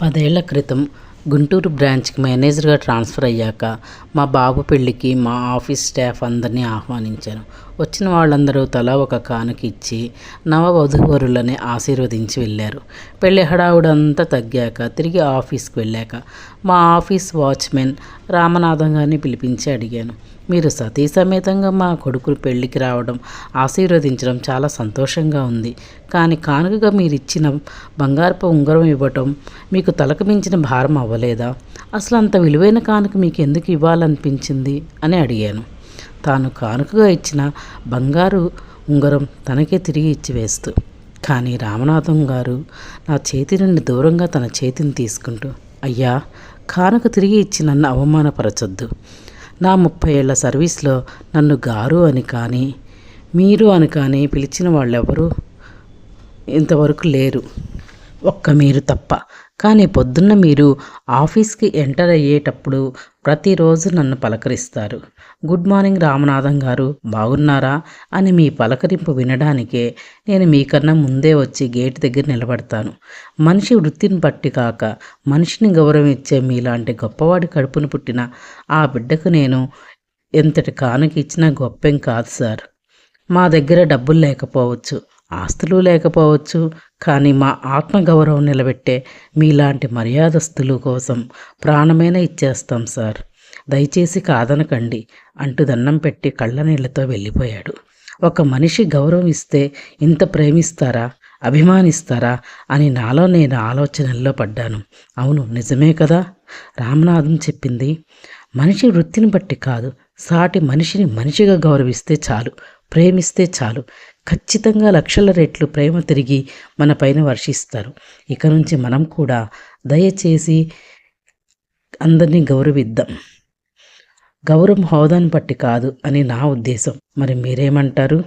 10 ఏళ్ల క్రితం గుంటూరు బ్రాంచ్కి మేనేజర్గా ట్రాన్స్ఫర్ అయ్యాక మా బాబు పెళ్ళికి మా ఆఫీస్ స్టాఫ్ అందరినీ ఆహ్వానించాను. వచ్చిన వాళ్ళందరూ తలా ఒక కానుక ఇచ్చి నవవధూవరులని ఆశీర్వదించి వెళ్ళారు. పెళ్లి హడావుడంతా తగ్గాక తిరిగి ఆఫీస్కి వెళ్ళాక మా ఆఫీస్ వాచ్మెన్ రామనాథం గారిని పిలిపించి అడిగాను, మీరు సతీ సమేతంగా మా కొడుకు పెళ్ళికి రావడం, ఆశీర్వదించడం చాలా సంతోషంగా ఉంది. కానీ కానుకగా మీరు ఇచ్చిన బంగారపు ఉంగరం ఇవ్వటం మీకు తలకు మించిన భారం అవ్వలేదా? అసలు అంత విలువైన కానుక మీకు ఎందుకు ఇవ్వాలనిపించింది అని అడిగాను. తాను కానుకగా ఇచ్చిన బంగారు ఉంగరం తనకే తిరిగి ఇచ్చివేస్తూ, కానీ రామనాథం గారు నా చేతి నుండి దూరంగా తన చేతిని తీసుకుంటూ, అయ్యా, కానుక తిరిగి ఇచ్చి నన్ను అవమానపరచొద్దు. నా 30 ఏళ్ల సర్వీస్లో నన్ను గారు అని కానీ మీరు అని కానీ పిలిచిన వాళ్ళెవరూ ఇంతవరకు లేరు, ఒక్క మీరు తప్ప. కానీ పొద్దున్న మీరు ఆఫీస్కి ఎంటర్ అయ్యేటప్పుడు ప్రతిరోజు నన్ను పలకరిస్తారు. గుడ్ మార్నింగ్ రామనాథం గారు, బాగున్నారా అని మీ పలకరింపు వినడానికే నేను మీకన్నా ముందే వచ్చి గేటు దగ్గర నిలబడతాను. మనిషి వృత్తిని బట్టి కాక మనిషిని గౌరవం ఇచ్చే మీలాంటి గొప్పవాడి కడుపును పుట్టిన ఆ బిడ్డకు నేను ఎంతటి కానుక ఇచ్చినా గొప్పేం కాదు సార్. మా దగ్గర డబ్బులు లేకపోవచ్చు, ఆస్తులు లేకపోవచ్చు, కానీ మా ఆత్మగౌరవం నిలబెట్టే మీలాంటి మర్యాదస్తులు కోసం ప్రాణమైనా ఇచ్చేస్తాం సార్. దయచేసి కాదనకండి అంటూ దండం పెట్టి కళ్ళనీళ్లతో వెళ్ళిపోయాడు. ఒక మనిషి గౌరవం ఇస్తే ఇంత ప్రేమిస్తారా, అభిమానిస్తారా అని నాలో నేను ఆలోచనల్లో పడ్డాను. అవును, నిజమే కదా. రామనాథం చెప్పింది మనిషి వృత్తిని బట్టి కాదు, సాటి మనిషిని మనిషిగా గౌరవిస్తే చాలు, ప్రేమిస్తే చాలు, ఖచ్చితంగా లక్షల రెట్లు ప్రేమ తిరిగి మన పైన వర్షిస్తారు. ఇక నుంచి మనం కూడా దయచేసి అందరినీ గౌరవిద్దాం. గౌరవం హోదాను బట్టి కాదు అని నా ఉద్దేశం. మరి మీరేమంటారు?